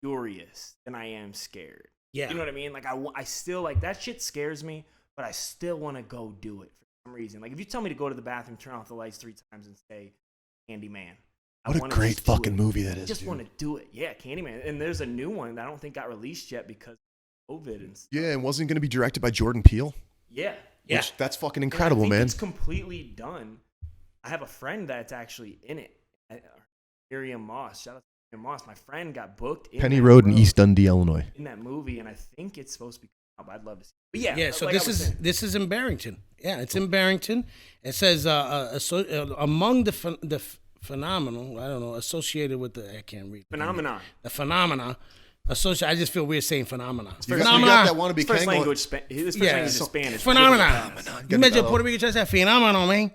curious than I am scared. Yeah. You know what I mean? Like, I still, like, that shit scares me, but I still want to go do it for some reason. Like, if you tell me to go to the bathroom, turn off the lights 3 times and say, Candyman. What a great fucking movie that is, I just want to do it. Yeah, Candyman. And there's a new one that I don't think got released yet because of COVID and stuff. Yeah, and wasn't going to be directed by Jordan Peele? Yeah. Which, that's fucking incredible, man. It's completely done. I have a friend that's actually in it. Miriam Moss. Shout out to Miriam Moss. My friend got booked in Penny Road in East Dundee, Illinois. In that movie, and I think it's supposed to be out, but I'd love to see it. But yeah, so like this is in Barrington. Yeah, it's in Barrington. It says among the phenomenal, I don't know, associated with the, I can't read. Phenomenon. The phenomena. I just feel weird saying phenomena. You got that wannabe first language is Spanish. Phenomena. You imagine Puerto Rican trying to say phenomenal, man.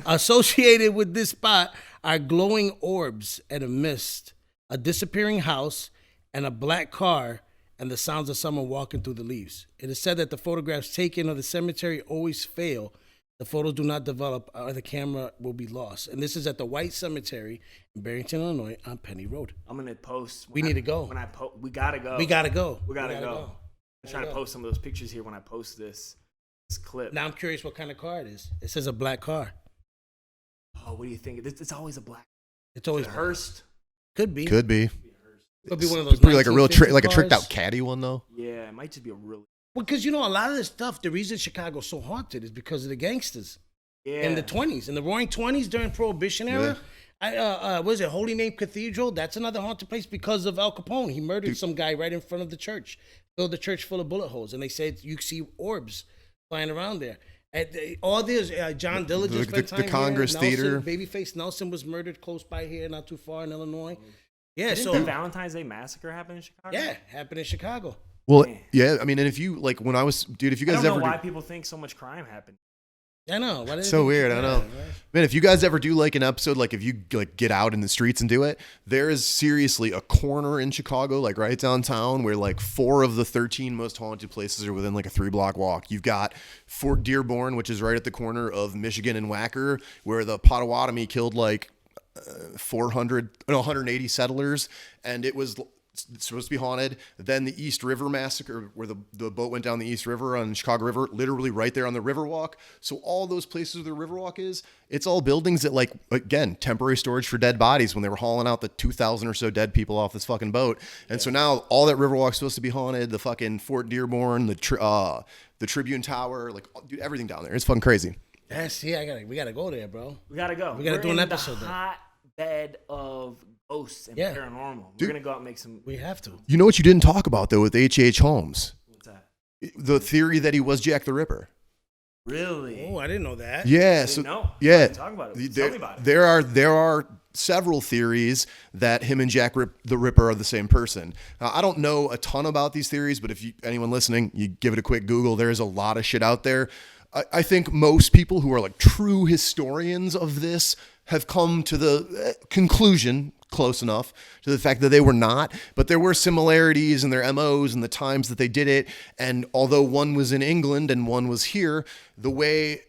Associated with this spot are glowing orbs and a mist, a disappearing house, and a black car, and the sounds of someone walking through the leaves. It is said that the photographs taken of the cemetery always fail. The photos do not develop, or the camera will be lost. And this is at the White Cemetery in Barrington, Illinois, on Penny Road. I'm gonna post. We need to go. We gotta go. We gotta go. I'm trying to post some of those pictures here when I post this clip. Now I'm curious what kind of car it is. It says a black car. Oh, what do you think? It's always a black. It's always a Hearst. Could be. Could be one of those. Pretty like a real like a tricked out caddy one though. Yeah, it might just be a real. Well, because a lot of this stuff, the reason Chicago's so haunted is because of the gangsters. Yeah. In the 20s, in the Roaring 20s during Prohibition era. Yeah. What is it, Holy Name Cathedral? That's another haunted place because of Al Capone. He murdered some guy right in front of the church, filled the church full of bullet holes, and they said you see orbs flying around there. All this, John Dillinger spent time the Congress here. Theater. Babyface Nelson was murdered close by here, not too far in Illinois. Yeah, Didn't the Valentine's Day Massacre happen in Chicago? Yeah, happened in Chicago. Well, yeah, I mean, and if you like when I was, dude, if you guys I don't know why people think so much crime happened. I know. It's so weird. I know. Right? Man, if you guys ever do like an episode, like if you like get out in the streets and do it, there is seriously a corner in Chicago, like right downtown, where like 4 of the 13 most haunted places are within like a 3-block walk. You've got Fort Dearborn, which is right at the corner of Michigan and Wacker, where the Potawatomi killed like 180 settlers, and it was supposed to be haunted. Then the East River Massacre, where the boat went down the East River on Chicago River, literally right there on the Riverwalk. So all those places where the Riverwalk is, it's all buildings that, like, again, temporary storage for dead bodies when they were hauling out the 2,000 or so dead people off this fucking boat. And so now all that Riverwalk's supposed to be haunted. The fucking Fort Dearborn, the Tribune Tower, like, dude, everything down there. It's fucking crazy. We gotta go there, bro. We gotta go. We gotta do an episode there. Hotbed of ghosts and paranormal. Dude, we're gonna go out and make some. We have to. You know what you didn't talk about though with H.H. Holmes? What's that? The theory that he was Jack the Ripper. Really? Oh, I didn't know that. Yeah. Yeah. Talk about it. Tell me about it. There are several theories that him and Jack the Ripper are the same person. Now, I don't know a ton about these theories, but if anyone listening, you give it a quick Google. There is a lot of shit out there. I think most people who are like true historians of this have come to the conclusion, close enough, to the fact that they were not, but there were similarities in their MOs and the times that they did it. And although one was in England and one was here, the way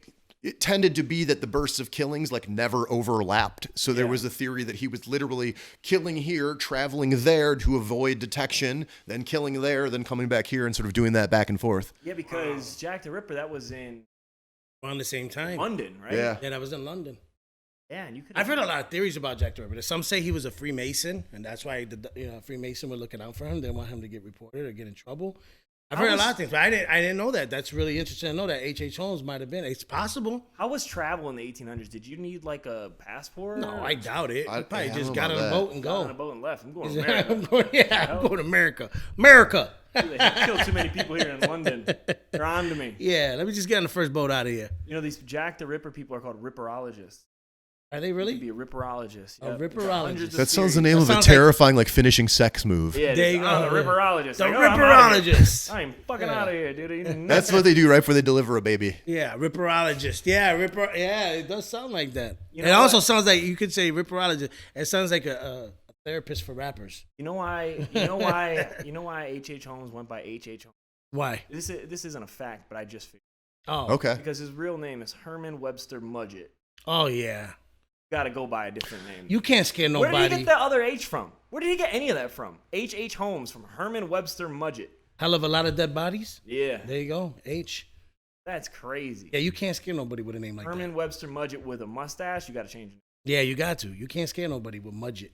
it tended to be that the bursts of killings like never overlapped. So there was a theory that he was literally killing here, traveling there to avoid detection, then killing there, then coming back here and sort of doing that back and forth. Yeah, because Jack the Ripper, that was in around the same time. London, right? Yeah, that was in London. Yeah, and I've heard a lot of theories about Jack the Ripper. Some say he was a Freemason, and that's why the Freemason were looking out for him. They didn't want him to get reported or get in trouble. I've heard a lot of things, but I didn't know that. That's really interesting to know that H.H. Holmes might have been. It's possible. How was travel in the 1800s? Did you need like a passport? No, I doubt it. You probably just got on a a boat and go. Got on a boat and left. I'm going to America. I'm going to America. America. They killed too many people here in London. They're on to me. Yeah, let me just get on the first boat out of here. You know, these Jack the Ripper people are called ripperologists. Are they really? You could be a ripperologist. A ripperologist. That sounds the name of a terrifying, like, finishing sex move. Yeah, there you go. The ripperologist. The ripperologist. I'm fucking out of here, dude. That's what they do right before they deliver a baby. Yeah, ripperologist. Yeah, Yeah, it does sound like that. You know it also sounds like you could say ripperologist. It sounds like a therapist for rappers. You know why? H.H. Holmes went by H.H. Holmes. Why? This isn't a fact, but I just figured. Oh, okay. Because his real name is Herman Webster Mudgett. Oh yeah. Got to go by a different name. You can't scare nobody. Where did he get the other H from? Where did he get any of that from? H.H. Holmes from Herman Webster Mudgett. Hell of a lot of dead bodies. Yeah. There you go. H. That's crazy. Yeah, you can't scare nobody with a name like that. Herman Webster Mudgett with a mustache. You got to change it. Yeah, you got to. You can't scare nobody with Mudgett.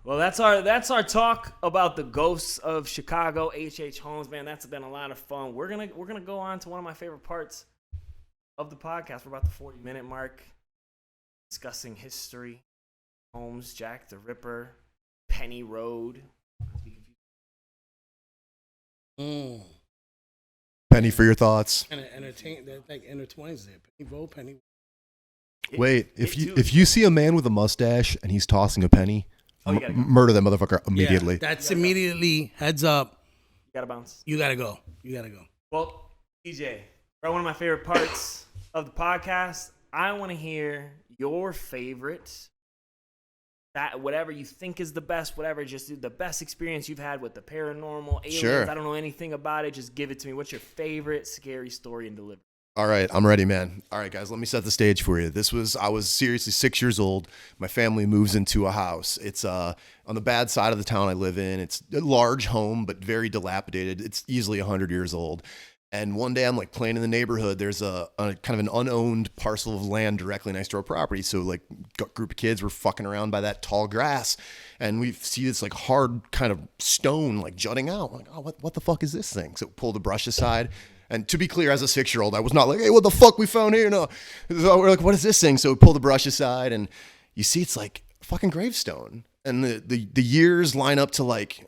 Well, that's our talk about the ghosts of Chicago. H.H. Holmes, man, that's been a lot of fun. We're gonna go on to one of my favorite parts of the podcast. We're about the 40-minute mark, discussing history. Holmes, Jack the Ripper, Penny Road. Penny for your thoughts. And entertain that like intertwines there. Penny Road, Penny. Wait, if you see a man with a mustache and he's tossing a penny, murder that motherfucker immediately. Yeah, that's immediately heads up. You gotta bounce. You gotta go. Well, TJ, one of my favorite parts of the podcast. I want to hear your favorite. That whatever you think is the best, whatever, just the best experience you've had with the paranormal, aliens. Sure. I don't know anything about it. Just give it to me. What's your favorite scary story and delivery? All right, I'm ready, man. All right, guys, let me set the stage for you. I was seriously 6 years old. My family moves into a house. It's on the bad side of the town I live in. It's a large home, but very dilapidated. It's easily 100 years old. And one day I'm like playing in the neighborhood. There's a kind of an unowned parcel of land directly next to our property. So like a group of kids were fucking around by that tall grass, and we see this like hard kind of stone like jutting out. I'm like, oh, what the fuck is this thing? So pull the brush aside. And to be clear, as a 6-year-old, I was not like, hey, what the fuck we found here? No. So we're like, what is this thing? So we pull the brush aside, and you see it's like a fucking gravestone. And the years line up to like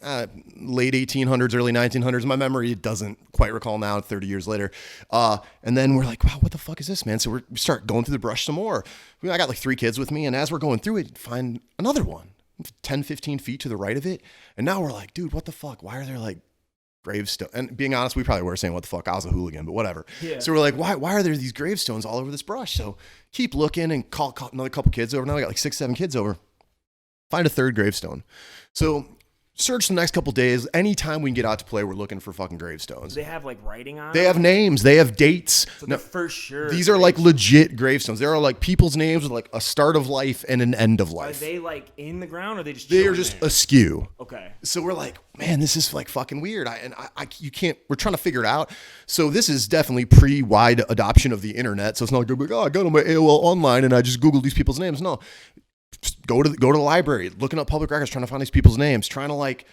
late 1800s, early 1900s. My memory doesn't quite recall now, 30 years later. And then we're like, wow, what the fuck is this, man? So we start going through the brush some more. I got like 3 kids with me, and as we're going through it, find another one 10, 15 feet to the right of it. And now we're like, dude, what the fuck? Why are there like gravestone? And being honest, we probably were saying what the fuck, I was a hooligan, but whatever. Yeah. So we're like, why are there these gravestones all over this brush? So keep looking and call another couple kids over. Now we got like 6, 7 kids over. Find a 3rd gravestone. So search the next couple days. Anytime we can get out to play, we're looking for fucking gravestones. Do they have like writing on They have names. They have dates. So they're for sure. These are like legit gravestones. There are like people's names with like a start of life and an end of life. Are they like in the ground, or are they just They are just askew. Okay. So we're like, man, this is like fucking weird. You can't, we're trying to figure it out. So this is definitely pre-wide adoption of the internet. So it's not like, oh, I got on my AOL online and I just Googled these people's names. No. Just go to the library, looking up public records, trying to find these people's names, trying to like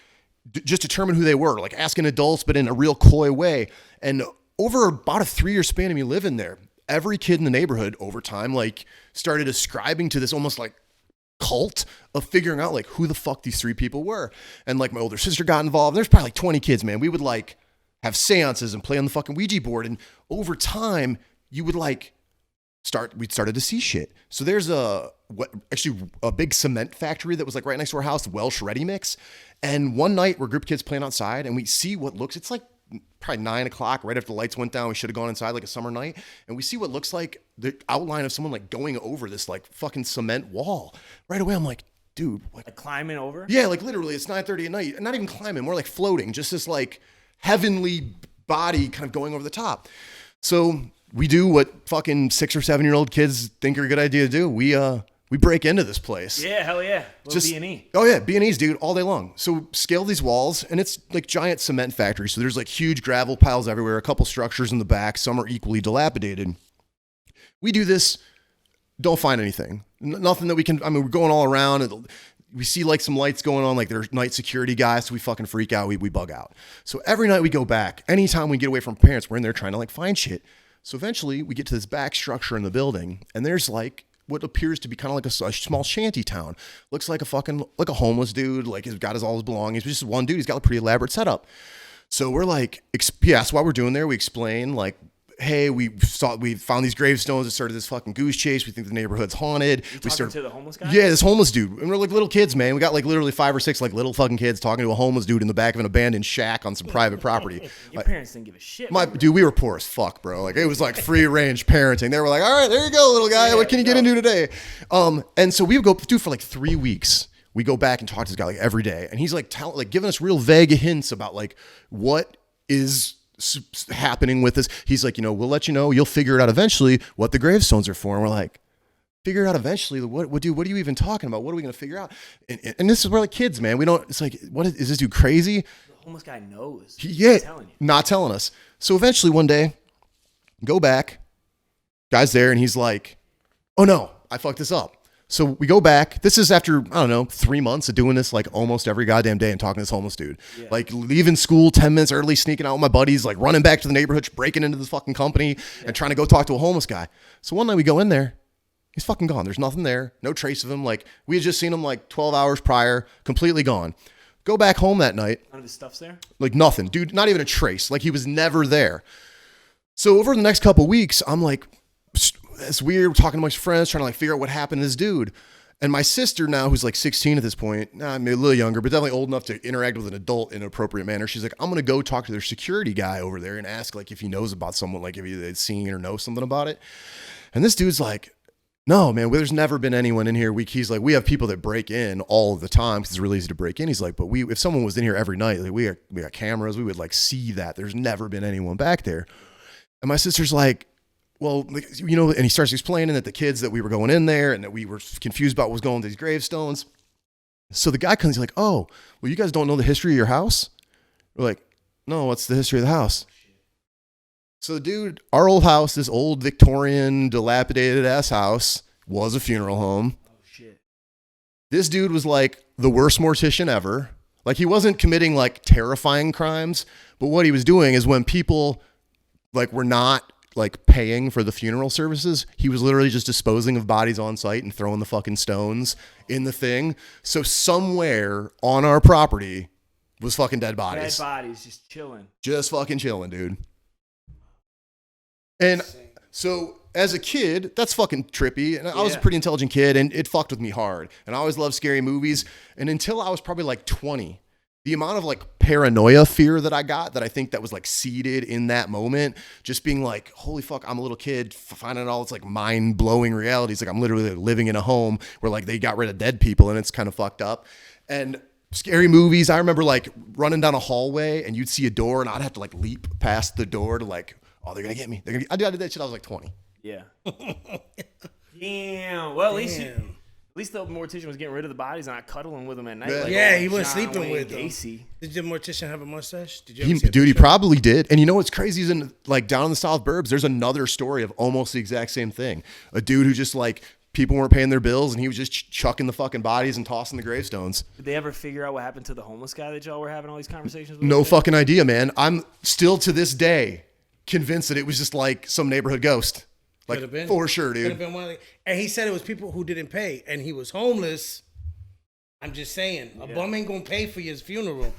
just determine who they were, like asking adults, but in a real coy way. And over about a 3-year span of me living there, every kid in the neighborhood over time like started ascribing to this almost like cult of figuring out like who the fuck these 3 people were. And like my older sister got involved. There's probably like 20 kids, man. We would like have seances and play on the fucking Ouija board. And over time, you would like we started to see shit. So there's a big cement factory that was like right next to our house, Welsh Ready Mix. And one night we're a group of kids playing outside, and we see what looks, it's like probably 9 o'clock, right after the lights went down. We should have gone inside like a summer night. And we see what looks like the outline of someone like going over this like fucking cement wall. Right away, I'm like, dude. Like climbing over? Yeah, like literally it's 9:30 at night. Not even climbing, more like floating. Just this like heavenly body kind of going over the top. So we do what fucking 6 or 7-year-old kids think are a good idea to do. We break into this place. Yeah, hell yeah. Just B&E. Oh yeah, B&Es, dude, all day long. So scale these walls, and it's like giant cement factory. So there's like huge gravel piles everywhere, a couple structures in the back. Some are equally dilapidated. We do this, don't find anything. Nothing that we can, I mean, we're going all around. we see like some lights going on, like there's night security guys, so we fucking freak out, we bug out. So every night we go back. Anytime we get away from parents, we're in there trying to like find shit. So eventually we get to this back structure in the building, and there's like what appears to be kind of like a small shanty town. Looks like a homeless dude, like he's got all his belongings. Just one dude, he's got a pretty elaborate setup. So we're like, that's what we're doing there. We explain like, hey, we found these gravestones that started this fucking goose chase. We think the neighborhood's haunted. We started to the homeless guy? Yeah, this homeless dude. And we're like little kids, man. We got like literally 5 or 6 like little fucking kids talking to a homeless dude in the back of an abandoned shack on some private property. Your parents didn't give a shit. Dude, we were poor as fuck, bro. Like it was like free range parenting. They were like, all right, there you go, little guy. What can you get into today? And so we would go do for like 3 weeks. We go back and talk to this guy like every day. And he's like giving us real vague hints about like what is happening with this. He's like, we'll let you know. You'll figure it out eventually what the gravestones are for. And we're like, figure it out eventually? What are you even talking about? What are we going to figure out? And this is where like kids, man, we don't, it's like, what is this dude crazy? The homeless guy knows. He's not telling us. So eventually one day, go back, guy's there, and he's like, oh no, I fucked this up. So we go back. This is after, I don't know, 3 months of doing this like almost every goddamn day and talking to this homeless dude. Yeah. Like leaving school 10 minutes early, sneaking out with my buddies, like running back to the neighborhood, breaking into this fucking company and trying to go talk to a homeless guy. So one night we go in there. He's fucking gone. There's nothing there. No trace of him. Like we had just seen him like 12 hours prior, completely gone. Go back home that night. None of his stuff's there? Like nothing. Dude, not even a trace. Like he was never there. So over the next couple of weeks, I'm like, it's weird. We're talking to my friends, trying to like figure out what happened to this dude. And my sister now, who's like 16 at this point, maybe a little younger, but definitely old enough to interact with an adult in an appropriate manner. She's like, I'm going to go talk to their security guy over there and ask like if he knows about someone, like if they'd seen or know something about it. And this dude's like, no, man, there's never been anyone in here. He's like, we have people that break in all of the time because it's really easy to break in. He's like, but if someone was in here every night, like we got cameras, we would like see that. There's never been anyone back there. And my sister's like, well, and he starts explaining that the kids that we were going in there and that we were confused about what was going on with these gravestones. So the guy comes, he's like, oh, well, you guys don't know the history of your house? We're like, no, what's the history of the house? So the dude, our old house, this old Victorian dilapidated ass house was a funeral home. Oh, shit. This dude was like the worst mortician ever. Like he wasn't committing like terrifying crimes, but what he was doing is when people like were not like paying for the funeral services, he was literally just disposing of bodies on site and throwing the fucking stones in the thing. So somewhere on our property was fucking dead bodies. Dead bodies just chilling. Just fucking chilling, dude. And so as a kid, that's fucking trippy. And I was a pretty intelligent kid and it fucked with me hard. And I always loved scary movies. And until I was probably like 20, the amount of like paranoia fear that I got, that I think that was like seeded in that moment, just being like, holy fuck, I'm a little kid finding out all it's like mind blowing realities. Like I'm literally living in a home where like they got rid of dead people and it's kind of fucked up. And scary movies, I remember like running down a hallway and you'd see a door and I'd have to like leap past the door to like, oh, they're going to get me. I did that shit. I was like 20. Yeah. Damn. Well, at least the mortician was getting rid of the bodies and not cuddling with them at night. Yeah, like, he wasn't sleeping with them. Did the mortician have a mustache? He probably did. And you know what's crazy is in like down in the South Burbs, there's another story of almost the exact same thing. A dude who just like people weren't paying their bills and he was just chucking the fucking bodies and tossing the gravestones. Did they ever figure out what happened to the homeless guy that y'all were having all these conversations with? No fucking idea, man. I'm still to this day convinced that it was just like some neighborhood ghost. Like, for sure, dude. Could have been one of the, and he said it was people who didn't pay, and he was homeless. I'm just saying, a bum ain't gonna pay for his funeral.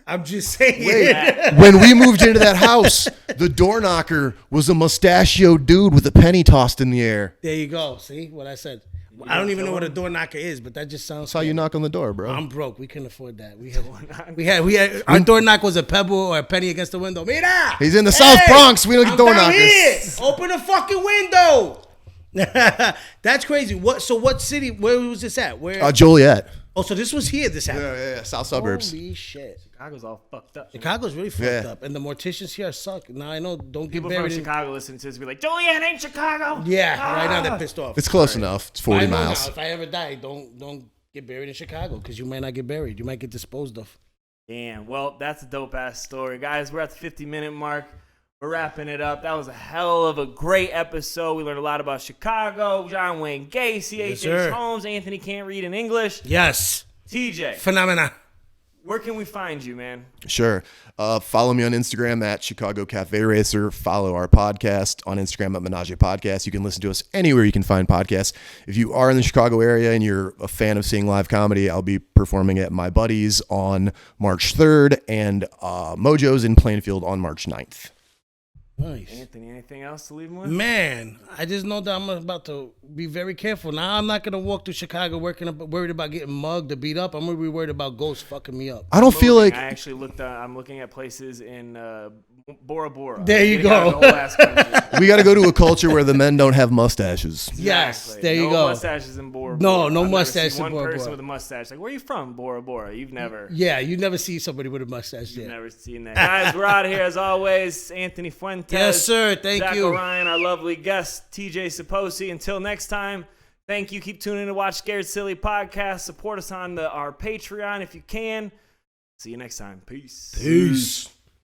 I'm just saying. Wait, when we moved into that house, the door knocker was a mustachioed dude with a penny tossed in the air. There you go. See what I said? I don't even know what a door knocker is, but that just sounds. That's how you knock on the door, bro. I'm broke. We couldn't afford that. We had. Our door knock was a pebble or a penny against the window. Mira! He's in the South Bronx. We don't get door knockers. Here. Open the fucking window. That's crazy. What city? Where was this at? Where? Joliet. Oh, so this was here. This happened. Yeah. South suburbs. Holy shit. Chicago's all fucked up. Chicago's really fucked up, and the morticians here suck. Now I know. Don't get buried. People from Chicago listening to this be like, Joliet ain't Chicago. Yeah, right now they're pissed off. It's close enough. It's 40 miles. Now, if I ever die, don't get buried in Chicago because you might not get buried. You might get disposed of. Damn. Well, that's a dope ass story, guys. We're at the 50-minute mark. we're wrapping it up. That was a hell of a great episode. We learned a lot about Chicago, John Wayne Gacy, H.H. Holmes, Anthony can't read in English. Yes. TJ. Phenomena. Where can we find you, man? Sure. Follow me on Instagram at Chicago Cafe Racer. Follow our podcast on Instagram at Menage Podcast. You can listen to us anywhere you can find podcasts. If you are in the Chicago area and you're a fan of seeing live comedy, I'll be performing at My Buddies on March 3rd and Mojo's in Plainfield on March 9th. Nice. Anthony, anything else to leave him with? Man, I just know that I'm about to be very careful. Now I'm not going to walk through Chicago worried about getting mugged or beat up. I'm going to be worried about ghosts fucking me up. I don't feel like... I actually I'm looking at places in Bora Bora. There you go. We got to go to a culture where the men don't have mustaches. Yes, there you no go. No mustaches in Bora Bora. No I've mustaches never in seen Bora one person Bora. with a mustache. Like, where are you from, Bora Bora? You've never. Yeah, you never see somebody with a mustache. You've never seen that. Guys, we're out of here as always. Anthony Fuentes. Yes, sir. Thank Zach you. Orion, our lovely guest, TJ Sopoci. Until next time, thank you. Keep tuning in to watch Scared Silly Podcast. Support us on our Patreon if you can. See you next time. Peace. Peace.